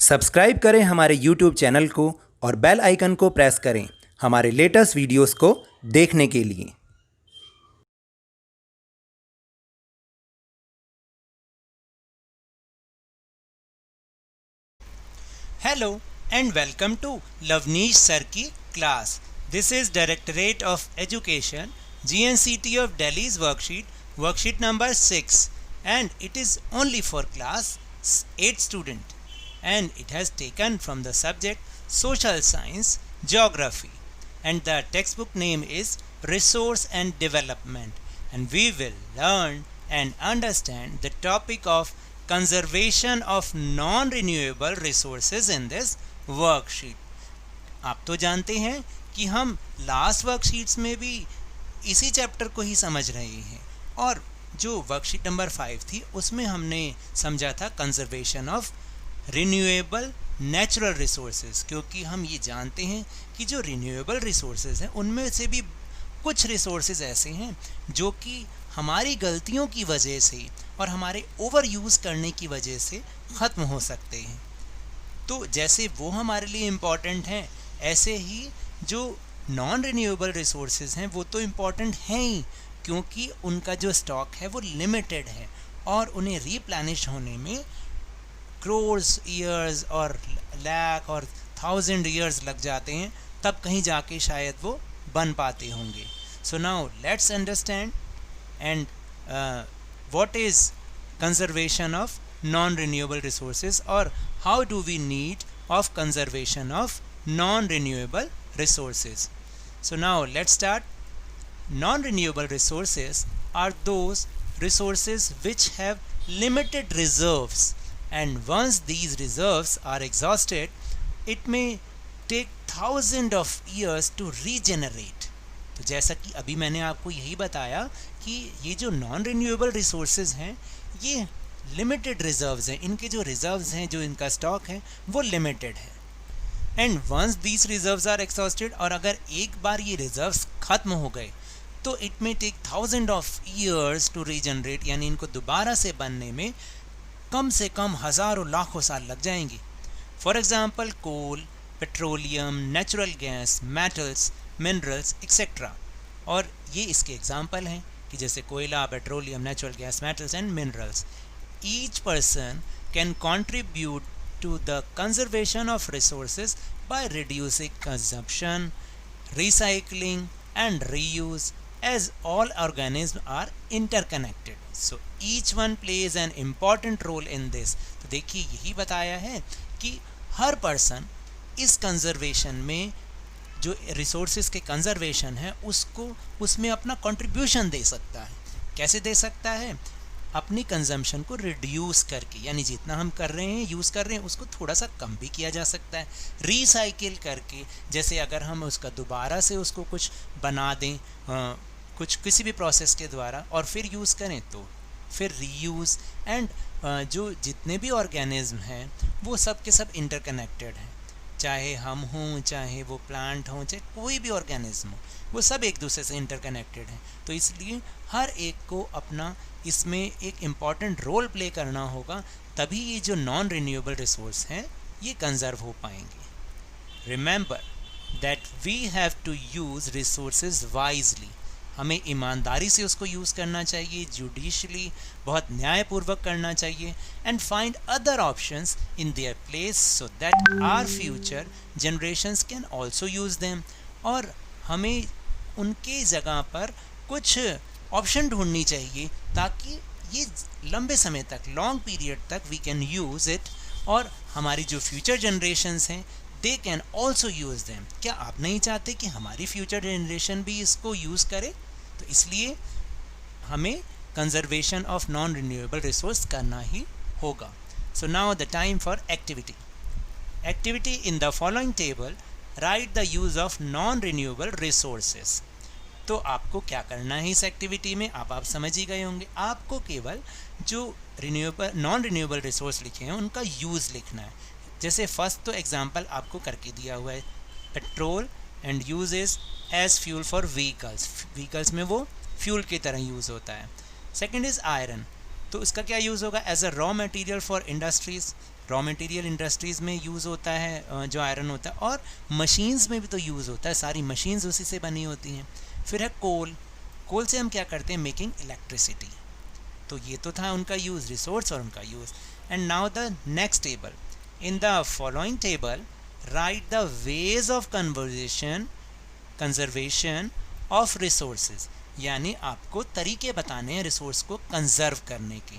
Subscribe करें हमारे YouTube channel को और बेल आइकन को प्रेस करें हमारे लेटेस्ट वीडियोस को देखने के लिए। Hello and welcome to Lavneesh Sir की class. This is Directorate of Education, GNCT of Delhi's worksheet number 6, and it is only for class 8 student, and it has taken from the subject Social Science, Geography, and the textbook name is Resource and Development, and we will learn and understand the topic of conservation of non-renewable resources in this worksheet. आप तो जानते हैं कि हम last worksheets में भी इसी chapter को ही समझ रहे हैं, और जो वर्कशीट नंबर 5 थी उसमें हमने समझा था conservation of renewable natural resources, क्योंकि हम ये जानते हैं कि जो रिन्यूएबल रिसोर्सेज हैं उनमें से भी कुछ रिसोर्सेज ऐसे हैं जो कि हमारी गलतियों की वजह से और हमारे ओवर यूज़ करने की वजह से ख़त्म हो सकते हैं। तो जैसे वो हमारे लिए इम्पॉर्टेंट हैं, ऐसे ही जो नॉन रिन्यूएबल रिसोर्सेज हैं वो तो इम्पॉर्टेंट हैं ही, क्योंकि उनका जो स्टॉक है वो लिमिटेड है और उन्हें रीप्लेनिश होने में क्रोर्स ईयर्स और लाख और 1000 ईयर्स लग जाते हैं, तब कहीं जाके शायद वो बन पाते होंगे। So now let's understand and what is conservation of non-renewable resources, or how do we need of conservation of non-renewable resources. So now let's start. Non-renewable resources are those resources which have limited reserves, and once these reserves are exhausted, it may take thousands of years to regenerate. तो जैसा कि अभी मैंने आपको यही बताया कि ये जो नॉन रिन्यूएबल रिसोर्सेज हैं ये लिमिटेड रिजर्व्स हैं, इनके जो रिजर्व्स हैं, जो इनका स्टॉक है वो लिमिटेड है। And once these reserves are exhausted, और अगर एक बार ये रिजर्व्स ख़त्म हो गए तो it may take 1000 of years to regenerate, यानी इनको दोबारा से बनने में कम से कम हज़ारों लाखों साल लग जाएंगे। For example coal, petroleum, natural gas, metals, minerals etcetera, और ये इसके एग्जाम्पल हैं कि जैसे कोयला, petroleum, natural gas, metals and minerals. Each person can contribute to the conservation of resources by reducing consumption, recycling and reuse, as all organisms are interconnected, so each one plays an important role in this. तो देखिए यही बताया है कि हर person इस conservation में, जो resources के कंजर्वेशन है उसको, उसमें अपना कंट्रीब्यूशन दे सकता है। कैसे दे सकता है? अपनी कंजम्पशन को रिड्यूस करके, यानी जितना हम कर रहे हैं, यूज़ कर रहे हैं, उसको थोड़ा सा कम भी किया जा सकता है। रिसाइकिल करके, जैसे अगर हम उसका दोबारा से उसको कुछ बना दें, कुछ किसी भी प्रोसेस के द्वारा, और फिर यूज़ करें तो फिर रीयूज़। एंड जो जितने भी ऑर्गेनिज्म हैं वो सब के सब इंटरकनेक्टेड हैं, चाहे हम हों, चाहे वो प्लांट हों, चाहे कोई भी ऑर्गेनिज्म हो, वो सब एक दूसरे से इंटरकनेक्टेड हैं। तो इसलिए हर एक को अपना इसमें एक इम्पॉर्टेंट रोल प्ले करना होगा, तभी ये जो नॉन रिन्यूएबल रिसोर्स हैं ये कंजर्व हो पाएंगे। Remember that we have to use resources wisely, हमें ईमानदारी से उसको यूज़ करना चाहिए, जुडिशली, बहुत न्यायपूर्वक करना चाहिए, and find other options in their place so that our future generations can also use them, और हमें उनके जगह पर कुछ ऑप्शन ढूंढनी चाहिए ताकि ये लंबे समय तक, लॉन्ग पीरियड तक वी कैन यूज़ इट, और हमारी जो फ्यूचर जनरेशंस हैं they can also use them. क्या आप नहीं चाहते कि हमारी फ्यूचर जनरेशन भी इसको यूज़ करे? तो इसलिए हमें conservation of non renewable resource करना ही होगा। So now the time for activity. Activity in the following table write the use of non renewable resources. तो आपको क्या करना है इस एक्टिविटी में, आप समझ ही गए होंगे। आपको केवल जो नॉन रिन्यूएबल रिसोर्स लिखे हैं उनका यूज़ लिखना है। जैसे फर्स्ट तो एग्जांपल आपको करके दिया हुआ है, petrol and use is as fuel for vehicles में वो फ्यूल की तरह यूज़ होता है। सेकंड इज़ आयरन, तो इसका क्या यूज़ होगा? As a raw material for industries. Raw material industries में यूज़ होता है जो आयरन होता है, और मशीन्स में भी तो यूज़ होता है, सारी मशीन्स उसी से बनी होती हैं। फिर है कोल से हम क्या करते हैं, मेकिंग इलेक्ट्रिसिटी। तो ये तो था उनका यूज़, रिसोर्स और उनका use. And now the next table, in the following table write the ways of conservation of resources, यानी आपको तरीके बताने हैं रिसोर्स को कंजर्व करने के।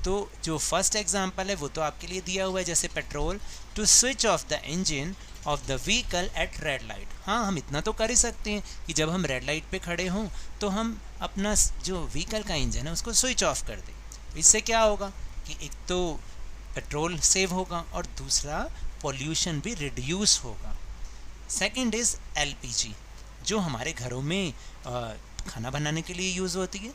तो जो फर्स्ट एग्जांपल है वो तो आपके लिए दिया हुआ है, जैसे petrol to switch off the engine of the vehicle at red light. हाँ, हम इतना तो कर ही सकते हैं कि जब हम रेड लाइट पे खड़े हों तो हम अपना जो व्हीकल का इंजन है उसको स्विच ऑफ कर दें। इससे क्या होगा कि एक तो पेट्रोल सेव होगा और दूसरा पोल्यूशन भी रिड्यूस होगा। सेकंड इज़ एलपीजी, जो हमारे घरों में खाना बनाने के लिए यूज़ होती है।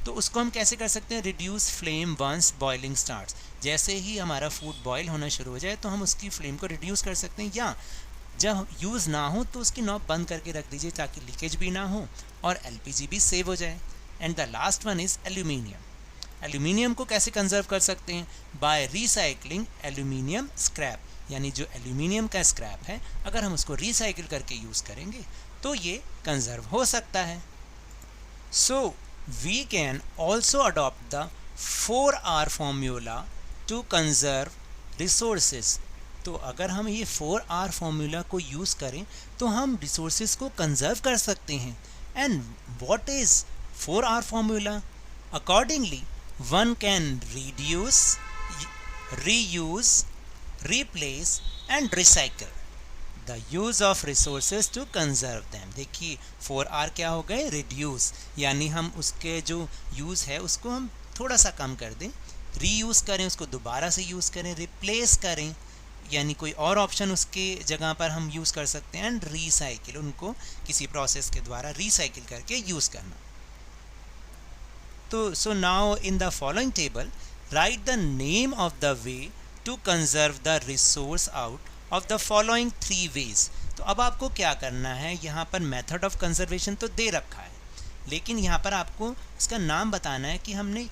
तो उसको हम कैसे कर सकते हैं, reduce flame once boiling starts, जैसे ही हमारा फूड बॉयल होना शुरू हो जाए तो हम उसकी फ्लेम को रिड्यूस कर सकते हैं, या जब यूज़ ना हो तो उसकी नॉब बंद करके रख दीजिए ताकि लीकेज भी ना हो और एलपीजी भी सेव हो जाए। And the last one is aluminium. Aluminium को कैसे कंजर्व कर सकते हैं, बाय रिसाइकलिंग एल्यूमिनियम स्क्रैप, यानी जो एल्यूमिनियम का स्क्रैप है अगर हम उसको रिसाइकिल करके यूज़ करेंगे तो ये कंजर्व हो सकता है। सो we can also adopt the 4R formula to conserve resources। तो अगर हम ये 4R formula को यूज़ करें तो हम resources को conserve कर सकते हैं। And what is 4R formula? Accordingly, one can reduce, reuse, replace and recycle the use of resources to conserve them। देखिए 4R क्या हो गए, रिड्यूस, यानी हम उसके जो यूज़ है उसको हम थोड़ा सा कम कर दें, रीयूज़ करें, उसको दोबारा से यूज़ करें, रिप्लेस करें, यानी कोई और ऑप्शन उसके जगह पर हम यूज़ कर सकते हैं, एंड रीसाइकिल, उनको किसी प्रोसेस के द्वारा रीसाइकिल करके यूज़ करना। तो so now in the following table write the name of the way to conserve the resource out of the following 3 ways. तो अब आपको क्या करना है, यहाँ पर मेथड ऑफ कंजर्वेशन तो दे रखा है, लेकिन यहाँ पर आपको इसका नाम बताना है कि हमने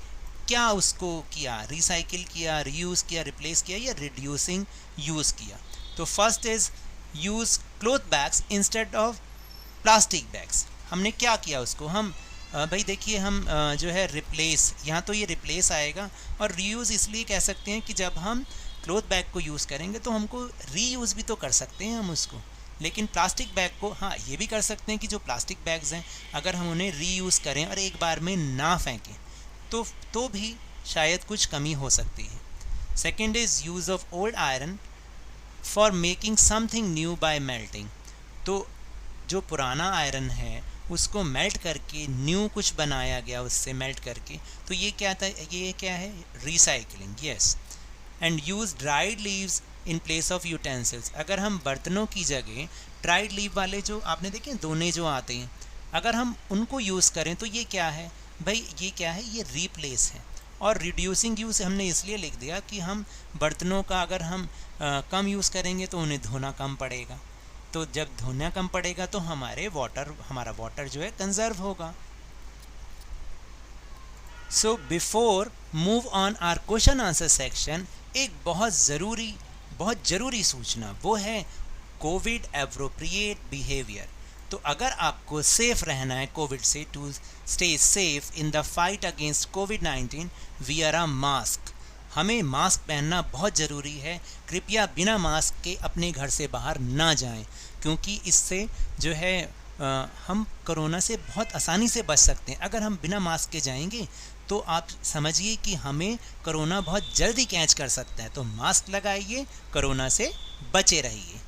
क्या उसको किया, रिसाइकिल किया, रीयूज़ किया, रिप्लेस किया या रिड्यूसिंग यूज़ किया। तो first is use cloth bags instead of plastic bags. हमने क्या किया उसको, हम भाई देखिए हम जो है रिप्लेस, यहाँ तो ये रिप्लेस आएगा, और रीयूज़ इसलिए कह सकते हैं कि जब हम क्लॉथ बैग को यूज़ करेंगे तो हमको रीयूज़ भी तो कर सकते हैं हम उसको, लेकिन प्लास्टिक बैग को हाँ ये भी कर सकते हैं कि जो प्लास्टिक बैग्स हैं अगर हम उन्हें रीयूज़ करें और एक बार में ना फेंकें तो भी शायद कुछ कमी हो सकती है। Second is use of old iron for making something new bye melting. तो जो पुराना आयरन है उसको मेल्ट करके न्यू कुछ बनाया गया उससे मेल्ट करके, तो ये क्या था, ये क्या है, recycling, yes. And use dried leaves in place of utensils. अगर हम बर्तनों की जगह ड्राइड लीव वाले जो आपने देखे दोने जो आते हैं, अगर हम उनको यूज़ करें तो ये क्या है भाई, ये क्या है, ये रिप्लेस है। और रिड्यूसिंग यूज़ हमने इसलिए लिख दिया कि हम बर्तनों का अगर हम कम यूज़ करेंगे तो उन्हें धोना कम पड़ेगा, तो जब धोना कम पड़ेगा तो हमारा वाटर जो है कंजर्व होगा। So before move on our question answer section, एक बहुत ज़रूरी सूचना, वो है कोविड एप्रोप्रिएट बिहेवियर। तो अगर आपको सेफ रहना है कोविड से, to stay safe in the fight against कोविड-19, वियर अ मास्क। हमें मास्क पहनना बहुत ज़रूरी है। कृपया बिना मास्क के अपने घर से बाहर ना जाएं, क्योंकि इससे जो है हम कोरोना से बहुत आसानी से बच सकते हैं। अगर हम बिना मास्क के जाएंगे तो आप समझिए कि हमें कोरोना बहुत जल्दी कैच कर सकता है। तो मास्क लगाइए, कोरोना से बचे रहिए।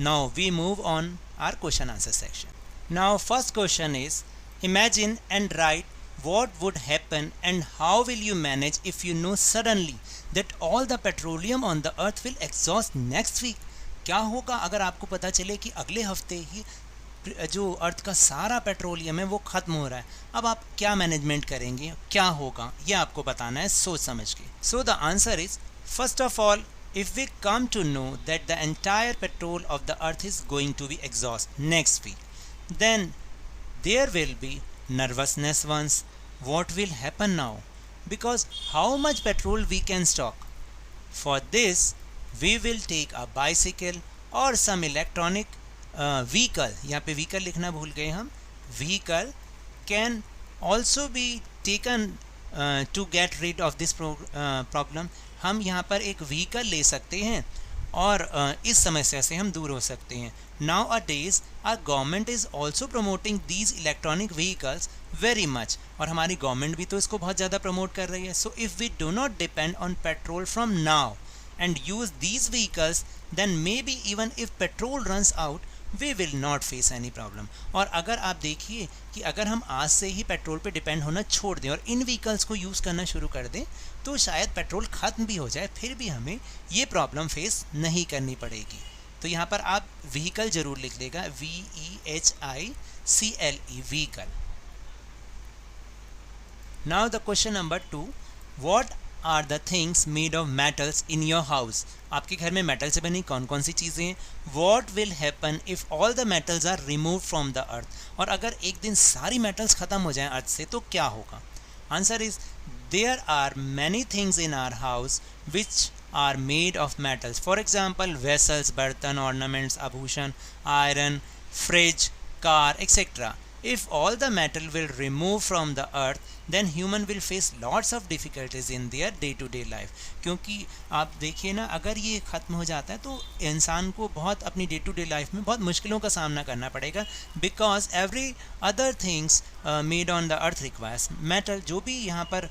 Now we move on our question answer section. Now first question is, imagine and write what would happen and how will you manage if you know suddenly that all the petroleum on the earth will exhaust next week। क्या होगा अगर आपको पता चले कि अगले हफ्ते ही जो अर्थ का सारा पेट्रोलियम है वो ख़त्म हो रहा है। अब आप क्या मैनेजमेंट करेंगे, क्या होगा, ये आपको बताना है सोच समझ के। So the answer is, first of all, if we come to know that the entire petrol of the earth is going to be exhaust next week, then there will be nervousness once. What will happen now? Because how much petrol we can stock? For this we will take a bicycle or some electronic vehicle. यहाँ पे vehicle लिखना भूल गए हम. Vehicle can also be taken to get rid of this problem. हम यहाँ पर एक vehicle ले सकते हैं और इस समस्या से हम दूर हो सकते हैं. Nowadays our government is also promoting these electronic vehicles very much. और हमारी गवर्नमेंट भी तो इसको बहुत ज़्यादा प्रमोट कर रही है. So if we do not depend on petrol from now and use these vehicles, then maybe even if petrol runs out we will not face any problem. और अगर आप देखिए कि अगर हम आज से ही पेट्रोल पे डिपेंड होना छोड़ दें और इन व्हीकल्स को यूज़ करना शुरू कर दें तो शायद पेट्रोल ख़त्म भी हो जाए, फिर भी हमें ये प्रॉब्लम फेस नहीं करनी पड़ेगी. तो यहाँ पर आप व्हीकल ज़रूर लिख लेगा, VEHICLE, vehicle. Now the question number 2, what are the things made of metals in your house? आपके घर में मेटल से बनी कौन कौन सी चीज़ें हैं? What will happen if all the metals are removed from the earth? और अगर एक दिन सारी मेटल्स ख़त्म हो जाएं अर्थ से तो क्या होगा? Answer is there are many things in our house which are made of metals. For example, vessels, बर्तन, ornaments, आभूषण, iron, fridge, car, etc. If all the metal will remove from the earth, then human will face lots of difficulties in their day-to-day life. क्योंकि आप देखिए ना, अगर ये ख़त्म हो जाता है तो इंसान को बहुत अपनी day-to-day life में बहुत मुश्किलों का सामना करना पड़ेगा. Because every other things made on the earth requires metal. जो भी यहाँ पर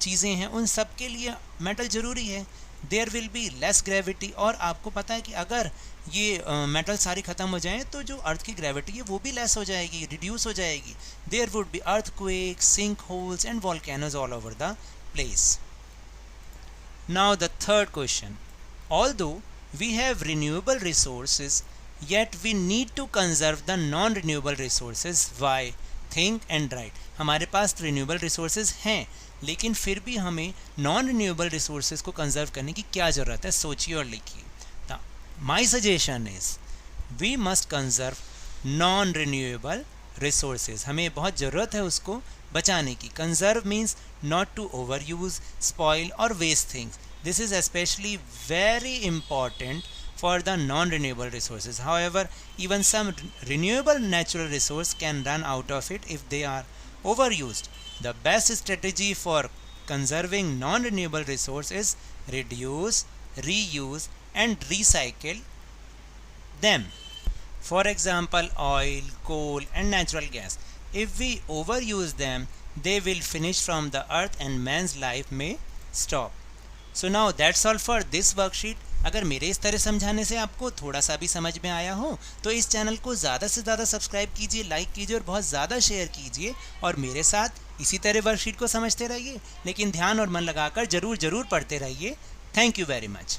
चीज़ें हैं उन सब के लिए मेटल ज़रूरी है. There will be less gravity. और आपको पता है कि अगर ये मेटल सारी ख़त्म हो जाएं तो जो अर्थ की ग्रेविटी है वो भी लेस हो जाएगी, रिड्यूस हो जाएगी. There would be earthquake, sink holes and volcanoes all over the place. Now the third question, although we have renewable resources yet we need to conserve the non-renewable resources. Why? Think and write. हमारे पास renewable resources हैं लेकिन फिर भी हमें non renewable resources को conserve करने की क्या ज़रूरत है? सोचिए और लिखिए. My suggestion is we must conserve non renewable resources. हमें बहुत ज़रूरत है उसको बचाने की. Conserve means not to over use, spoil और waste things. This is especially very important for the non-renewable resources. However, even some renewable natural resource can run out of it if they are overused. The best strategy for conserving non-renewable resource is reduce, reuse and recycle them. For example, oil, coal and natural gas. If we overuse them, they will finish from the earth and man's life may stop. So now that's all for this worksheet. अगर मेरे इस तरह समझाने से आपको थोड़ा सा भी समझ में आया हो तो इस चैनल को ज़्यादा से ज़्यादा सब्सक्राइब कीजिए, लाइक कीजिए और बहुत ज़्यादा शेयर कीजिए और मेरे साथ इसी तरह वर्कशीट को समझते रहिए, लेकिन ध्यान और मन लगाकर ज़रूर पढ़ते रहिए. Thank you very much.